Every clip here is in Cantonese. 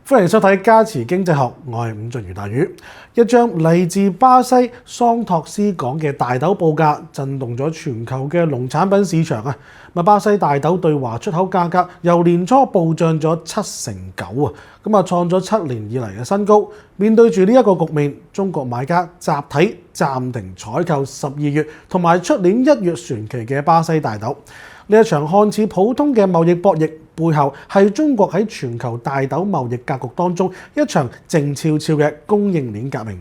歡迎收睇加持經濟學，我係伍俊瑜大魚。一張嚟自巴西桑托斯港嘅大豆報價，震動咗全球嘅農產品市場啊！巴西大豆對華出口價格由年初暴漲咗79%啊，創咗7年以嚟嘅新高。面對住呢一個局面，中國買家集體暫停採購12月同埋出年1月船期嘅巴西大豆。呢一場看似普通嘅貿易博弈，背後係中國喺全球大豆貿易格局當中一場靜悄悄嘅供應鏈革命。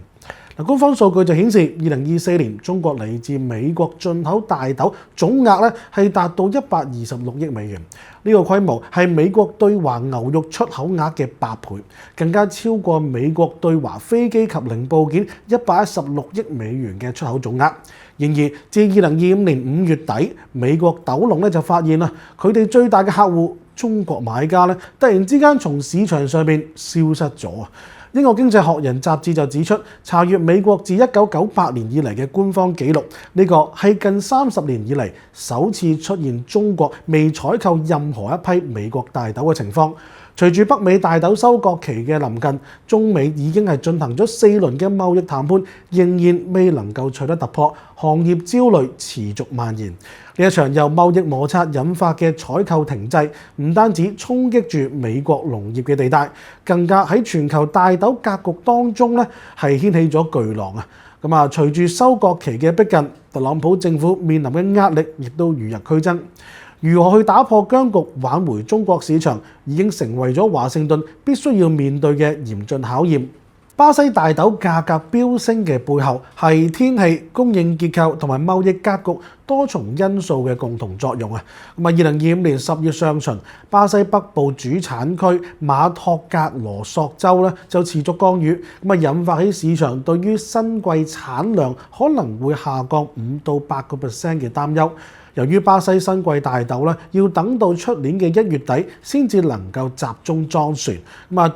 官方數據就顯示，2024年中國嚟自美國進口大豆總額咧係達到126億美元，呢個規模係美國對華牛肉出口額嘅8倍，更加超過美國對華飛機及零部件116億美元嘅出口總額。然而，自2025年5月底，美國豆農咧就發現啦，佢哋最大嘅客戶中國買家咧，突然之間從市場上邊消失咗啊！英國經濟學人雜誌就指出，查閱美國自1998年以嚟嘅官方記錄，呢個係近30年以嚟首次出現中國未採購任何一批美國大豆嘅情況。隨住北美大豆收割期嘅臨近，中美已經係進行咗4輪嘅貿易談判，仍然未能夠取得突破，行業焦慮持續蔓延。呢一場由貿易摩擦引發嘅採購停滯，唔單止衝擊住美國農業嘅地帶，更加喺全球大豆格局當中咧係掀起咗巨浪啊！隨住收割期嘅逼近，特朗普政府面臨嘅壓力亦都與日俱增。如何去打破僵局，挽回中國市場，已經成為咗華盛頓必須要面對嘅嚴峻考驗。巴西大豆價格飆升嘅背後係天氣、供應結構同埋貿易格局多重因素嘅共同作用啊！2025年10月上旬，巴西北部主產區馬托格羅索州咧就持續降雨，引發起市場對於新季產量可能會下降5到8% 嘅擔憂。由於巴西新季大豆咧要等到出年嘅1月底先至能夠集中裝船，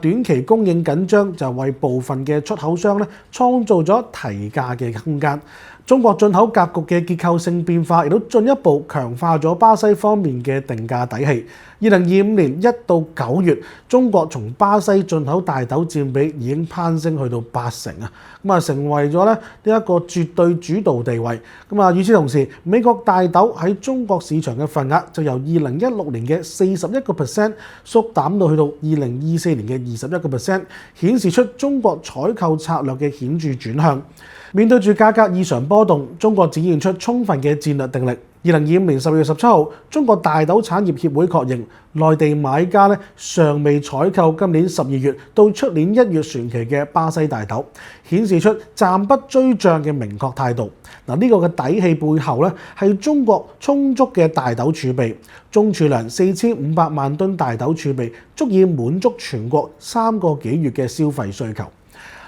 短期供應緊張就為部分嘅出口商咧創造咗提價嘅空間。中國進口格局嘅結構性變化亦都進一步強化咗巴西方面嘅定價底氣。2025年1到9月，中國從巴西進口大豆佔比已經攀升去到80%啊！成為咗呢一個絕對主導地位。與此同時，美國大豆喺中國市場嘅份額就由2016年嘅41% 縮減到去到2024年嘅21%，顯示出中國採購策略嘅顯著轉向。面對住價格異常波動，中國展現出充分嘅戰略定力。2025年10月17號，中國大豆產業協會確認，內地買家咧尚未採購今年12月到出年1月船期嘅巴西大豆，顯示出暫不追漲嘅明確態度。呢個嘅底氣背後咧係中國充足嘅大豆儲備，中儲糧4500萬噸大豆儲備，足以滿足全國3個幾月嘅消費需求。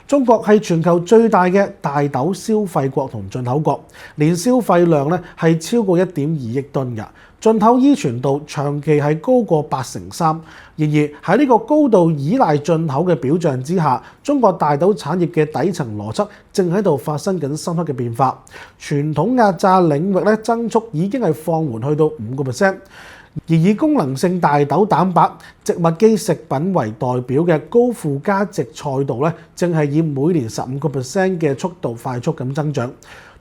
中國係全球最大嘅大豆消費國同進口國，年消費量咧係超過1.2億噸嘅，進口依存度長期係高過83%。然而喺呢個高度依賴進口嘅表象之下，中國大豆產業嘅底層邏輯正喺度發生緊深刻嘅變化。傳統壓榨領域咧增速已經係放緩去到5%。而以功能性大豆蛋白、植物基食品為代表嘅高附加值賽道咧，正係以每年15% 嘅速度快速咁增長。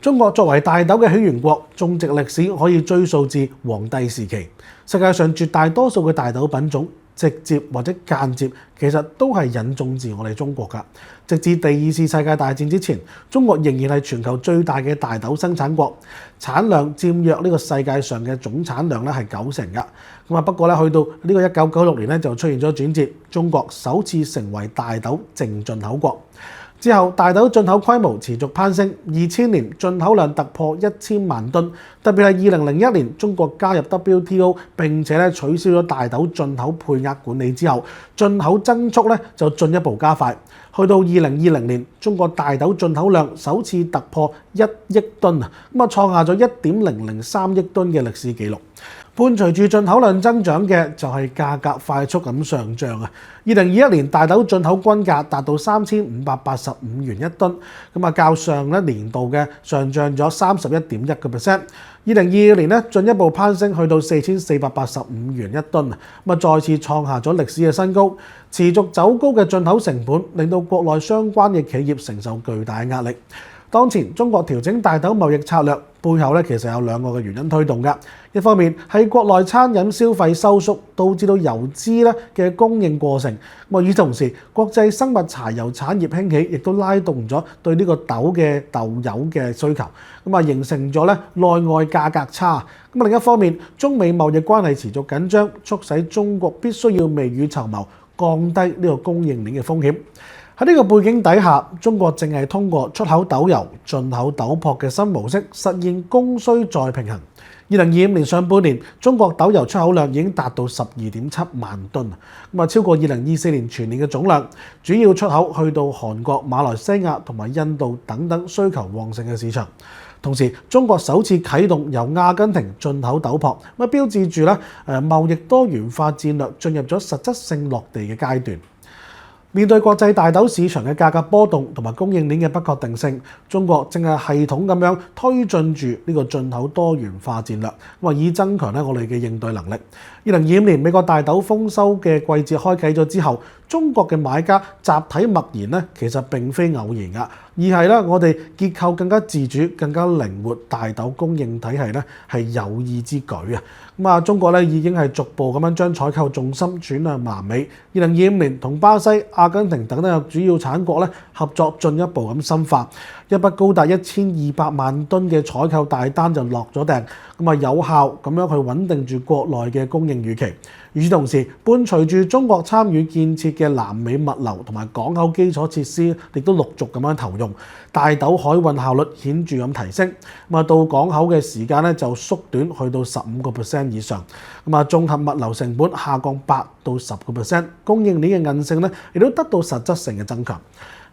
中國作為大豆嘅起源國，種植歷史可以追溯至黃帝時期。世界上絕大多數嘅大豆品種，直接或者間接，其實都係引種自我哋中國㗎。直至第2次世界大戰之前，中國仍然係全球最大嘅大豆生產國，產量佔約呢個世界上嘅總產量咧係90%㗎。不過咧，去到呢個1996年咧就出現咗轉折，中國首次成為大豆淨進口國。之後，大豆進口規模持續攀升，2000年進口量突破1000萬噸。特別係2001年中國加入 WTO 並且取消咗大豆進口配額管理之後，進口增速咧就進一步加快。去到2020年，中國大豆進口量首次突破1億噸啊！創下咗1.003億噸嘅歷史紀錄。伴隨住進口量增長嘅就係價格快速咁上漲啊！2021年大豆進口均價達到3585元一噸，咁啊較上一年度嘅上漲咗31.1%。2022年咧進一步攀升去到4485元一噸啊，咁啊再次創下咗歷史嘅新高。持續走高嘅進口成本令到國內相關嘅企業承受巨大嘅壓力。當前中國調整大豆貿易策略背後咧，其實有兩個嘅原因推動㗎。一方面係國內餐飲消費收縮，導致到油脂咧嘅供應過剩。咁啊，與此同時，國際生物柴油產業興起，亦都拉動咗對呢個豆嘅豆油嘅需求。咁啊，形成咗咧內外價格差。咁另一方面，中美貿易關係持續緊張，促使中國必須要未雨綢繆，降低呢個供應鏈嘅風險。喺呢個背景底下，中國正係通過出口豆油、進口豆粕嘅新模式，實現供需再平衡。2025年上半年，中國豆油出口量已經達到12.7萬噸，咁啊超過2024年全年嘅總量。主要出口去到韓國、馬來西亞同埋印度等等需求旺盛嘅市場。同時，中國首次啟動由阿根廷進口豆粕，咁啊標誌住咧貿易多元化戰略進入咗實質性落地嘅階段。面對國際大豆市場嘅價格波動同埋供應鏈嘅不確定性，中國正係系統咁樣推進住呢個進口多元化戰略，咁啊以增強咧我哋嘅應對能力。2025年美國大豆豐收嘅季節開啟咗之後，中國嘅買家集體默言咧，其實並非偶然㗎，而係咧我哋結構更加自主、更加靈活大豆供應體系咧係有意之舉啊！咁啊，中國咧已經係逐步咁樣將採購重心轉向南美。2025年同巴西、阿根廷等等嘅主要產國咧合作進一步咁深化，一筆高達1200萬噸嘅採購大單就落咗訂，咁啊有效咁樣去穩定住國內嘅供應預期。與此同時，伴隨住中國參與建設嘅南美物流同埋港口基礎設施，亦都陸續咁樣投用，大豆海運效率顯著咁提升。咁啊，到港口嘅時間咧就縮短去到15% 以上。咁啊，綜合物流成本下降8到10%，供應鏈嘅韌性咧亦都得到實質性嘅增強。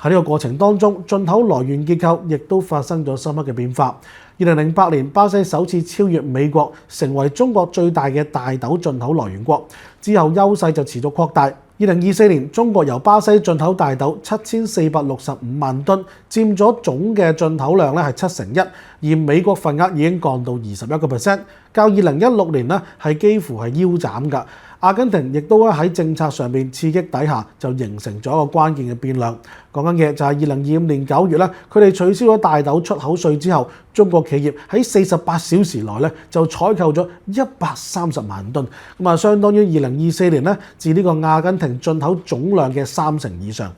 喺呢個過程當中，進口來源結構亦都發生咗深刻嘅變化。2008年，巴西首次超越美國，成為中國最大嘅大豆進口來源國。之後優勢就持續擴大。2024年，中國由巴西進口大豆7465萬噸，佔咗總嘅進口量咧係1/7，而美國份額已經降到21%，較2016年咧係幾乎係腰斬㗎。阿根廷亦都喺政策上面刺激底下，就形成咗一個關鍵嘅變量。講緊嘅就係2025年9月咧，佢哋取消咗大豆出口稅之後，中國企業喺48小時內咧就採購咗130萬噸，咁啊相當於2024年咧自呢個阿根廷進口總量嘅30%以上。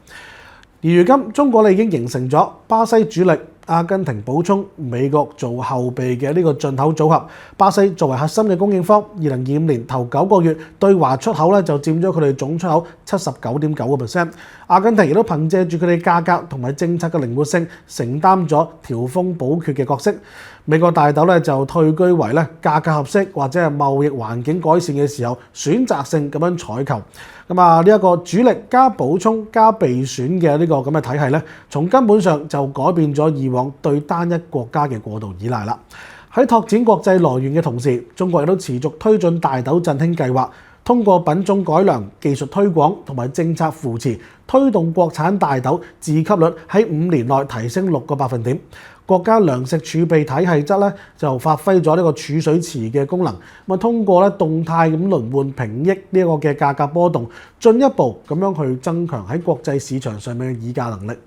而如今中國咧已經形成咗巴西主力、阿根廷補充、美國做後備嘅呢個進口組合。巴西作為核心嘅供應方，2025年頭9個月對華出口咧就佔咗佢哋總出口79.9%。阿根廷亦都憑藉住佢哋價格同埋政策嘅靈活性，承擔咗調豐補缺嘅角色。美國大豆咧就退居為咧價格合適或者係貿易環境改善嘅時候選擇性咁樣採購。咁啊呢一個主力加補充加備選嘅呢個咁嘅體系咧，從根本上就改變咗以往對單一國家嘅過度依賴啦。喺拓展國際來源嘅同時，中國亦都持續推進大豆振興計劃，通過品種改良、技術推廣同埋政策扶持，推動國產大豆自給率喺5年內提升6個百分點。國家糧食儲備體系則咧就發揮咗呢個儲水池嘅功能，咁啊通過咧動態咁輪換平抑呢一個嘅價格波動，進一步咁樣去增強喺國際市場上面嘅議價能力。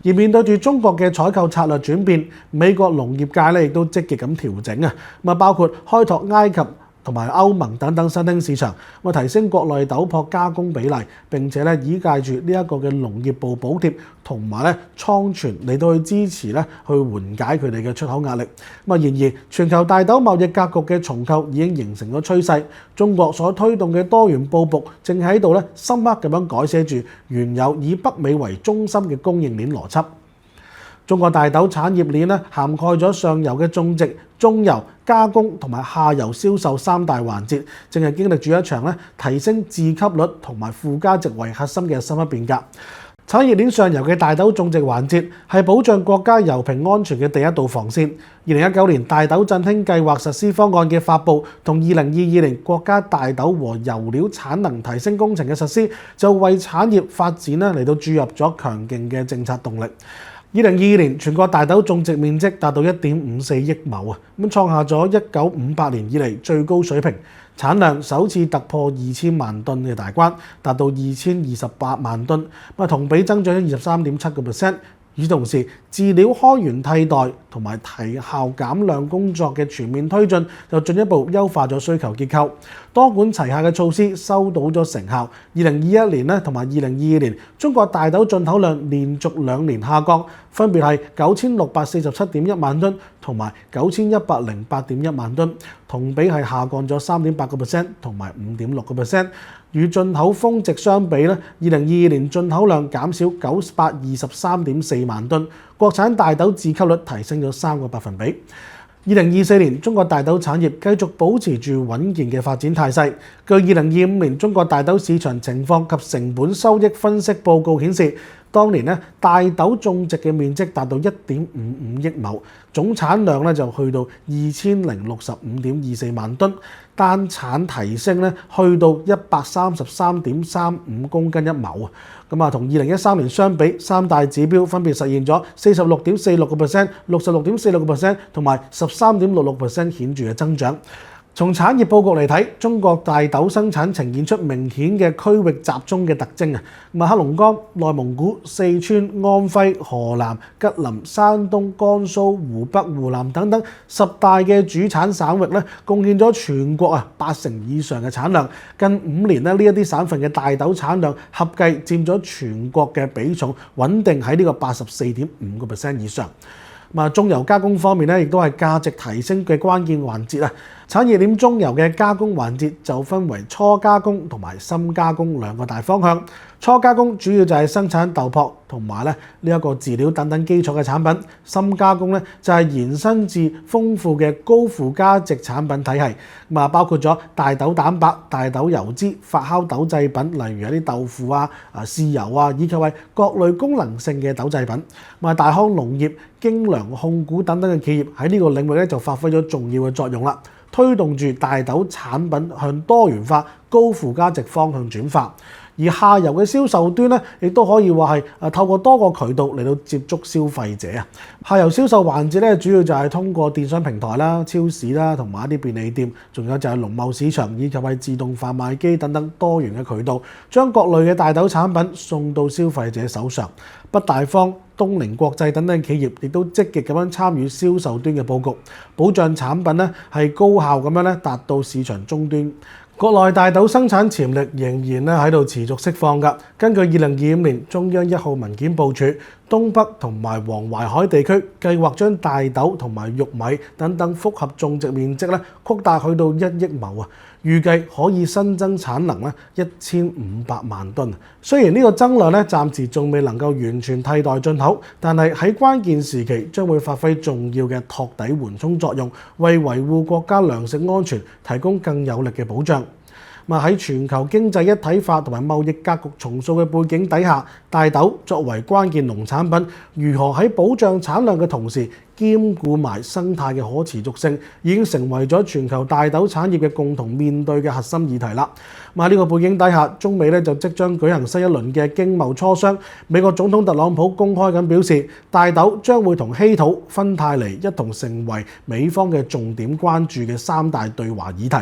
而面對住中國嘅採購策略轉變，美國農業界咧亦都積極咁調整啊，咁啊包括開拓埃及同埋歐盟等等新興市場，咁啊提升國內豆粕加工比例，並且咧倚賴住呢一個嘅農業部補貼同埋咧倉存嚟到去支持咧去緩解佢哋嘅出口壓力。咁啊然而全球大豆貿易格局嘅重構已經形成咗趨勢，中國所推動嘅多元佈局正喺度咧深刻咁樣改寫住原有以北美為中心嘅供應鏈邏輯。中國大豆產業鏈咧涵蓋咗上游嘅種植、中游、加工同埋下游銷售3大環節，正係經歷住一場咧提升自給率同埋附加值為核心嘅深刻變革。產業鏈上游嘅大豆種植環節係保障國家油品安全嘅第一道防線。2019年大豆振興計劃實施方案嘅發布，同2022年國家大豆和油料產能提升工程嘅實施，就為產業發展嚟到注入咗強勁嘅政策動力。2022年全國大豆種植面積達到1.54億畝啊，咁創下咗1958年以嚟最高水平，產量首次突破2000萬噸嘅大關，達到2028萬噸，同比增長咗23.7%。與此同時，飼料開源替代同埋提效減量工作嘅全面推進，就進一步優化咗需求結構。多管齊下嘅措施收到咗成效。2021年同埋2022年，中國大豆進口量連續2年下降，分別係9647.1萬噸同埋9108.1萬噸，同比係下降咗3.8% 同埋5.6%。與進口峰值相比，2022年進口量減少923.4萬噸，國產大豆自給率提升咗3個百分比。2024年，中國大豆產業繼續保持住穩健嘅發展態勢。據2025年中國大豆市場情況及成本收益分析報告顯示，當年大豆種植嘅面積達到1.55億畝，總產量就去到2065.24萬噸，單產提升去到133.35公斤一畝啊！同2013年相比，三大指標分別實現咗46.46%、66.46%同埋13.66% 顯著嘅增長。從產業佈局嚟睇，中國大豆生產呈現出明顯嘅區域集中嘅特徵啊！黑龍江、內蒙古、四川、安徽、河南、吉林、山東、甘肅、湖北、湖南等等10大嘅主產省域貢獻咗全國80%以上嘅產量。近5年呢一啲省份嘅大豆產量合計佔咗全國嘅比重穩定喺呢個84.5% 以上。中油加工方面亦都係價值提升嘅關鍵環節啊！產業鏈中游嘅加工環節就分為初加工同埋深加工兩個大方向。初加工主要就係生產豆粕同埋呢一個飼料等等基礎嘅產品，深加工就係延伸至豐富嘅高附加值產品體系，包括咗大豆蛋白、大豆油脂、發酵豆製品，例如有啲豆腐豉油以及係各類功能性嘅豆製品。大康農業、京糧控股等等嘅企業喺呢個領域就發揮咗重要嘅作用啦，推動住大豆產品向多元化、高附加值方向轉化。而下游嘅銷售端亦都可以話係透過多個渠道嚟到接觸消費者啊。下游銷售環節主要就係通過電商平台啦、超市啦，同埋一啲便利店，仲有就係農貿市場以及係自動販賣機等等多元嘅渠道，將各類嘅大豆產品送到消費者手上。北大方、東寧國際等等企業亦都積極咁樣參與銷售端嘅佈局，保障產品係高效咁樣達到市場終端。國內大豆生產潛力仍然喺度持續釋放㗎。根據2025年中央1號文件部署，東北同埋黃淮海地區計劃將大豆同埋玉米等等複合種植面積擴大去到1億畝啊！預計可以新增產能1500萬噸。雖然呢個增量暫時仲未能夠完全替代進口，但係喺關鍵時期將會發揮重要嘅托底緩衝作用，為維護國家糧食安全提供更有力嘅保障。喺全球經濟一體化同埋貿易格局重塑嘅背景底下，大豆作為關鍵農產品，如何喺保障產量嘅同時兼顧埋生態嘅可持續性，已經成為咗全球大豆產業嘅共同面對嘅核心議題啦。喺呢個背景底下，中美就即將舉行新一輪嘅經貿磋商。美國總統特朗普公開咁表示，大豆將會同稀土、芬太尼一同成為美方嘅重點關注嘅3大對華議題。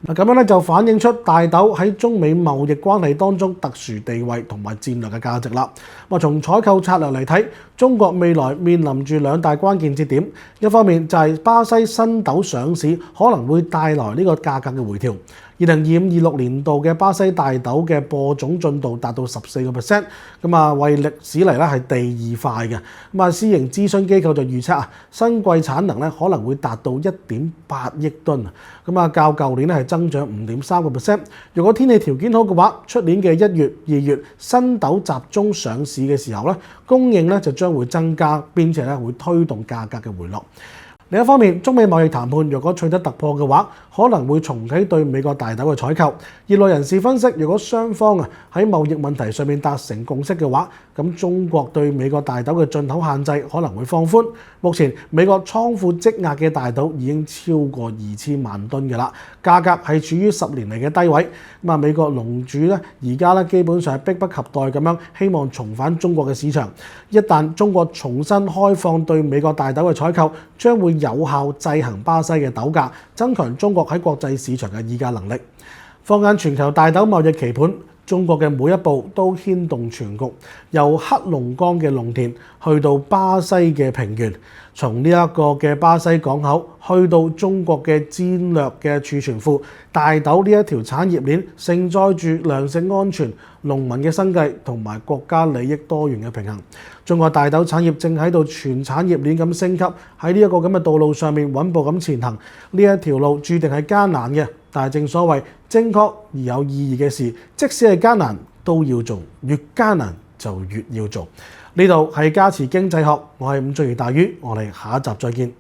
咁樣就反映出大豆喺中美貿易關係當中特殊地位同埋戰略嘅價值啦。從採購策略嚟睇，中國未來面臨住2大關鍵節點，一方面就係巴西新豆上市可能會帶來呢個價格嘅回調。2025-26年度嘅巴西大豆嘅播種進度達到14%，為歷史嚟係第2快嘅。私營諮詢機構就預測新季產能可能會達到1.8億噸，較舊年係增長5.3%。如果天氣條件好嘅話，出年嘅1月、2月新豆集中上市嘅時候供應就將會增加，並且會推動價格嘅回落。另一方面，中美貿易談判若果取得突破嘅話，可能會重啟對美國大豆嘅採購。業內人士分析，如果雙方喺貿易問題上面達成共識嘅話，咁中國對美國大豆嘅進口限制可能會放寬。目前美國倉庫積壓嘅大豆已經超過2000萬噸嘅啦，價格係處於10年嚟嘅低位。美國農主而家基本上係迫不及待咁樣希望重返中國嘅市場。一旦中國重新開放對美國大豆嘅採購，將會有效制衡巴西嘅豆價，增強中國喺國際市場嘅議價能力。放眼全球大豆貿易棋盤，中國嘅每一步都牽動全局，由黑龍江嘅農田去到巴西嘅平原，從呢一個嘅巴西港口去到中國嘅戰略嘅儲存庫，大豆呢一條產業鏈承載住糧食安全、農民嘅生計同埋國家利益多元嘅平衡。中國大豆產業正喺度全產業鏈咁升級，喺呢一個咁嘅道路上面穩步咁前行。呢一條路注定係艱難嘅，但係正所謂正確而有意義嘅事，即使係艱難都要做，越艱難就越要做。呢度係加持經濟學，我係伍俊瑜大魚，我哋下一集再見。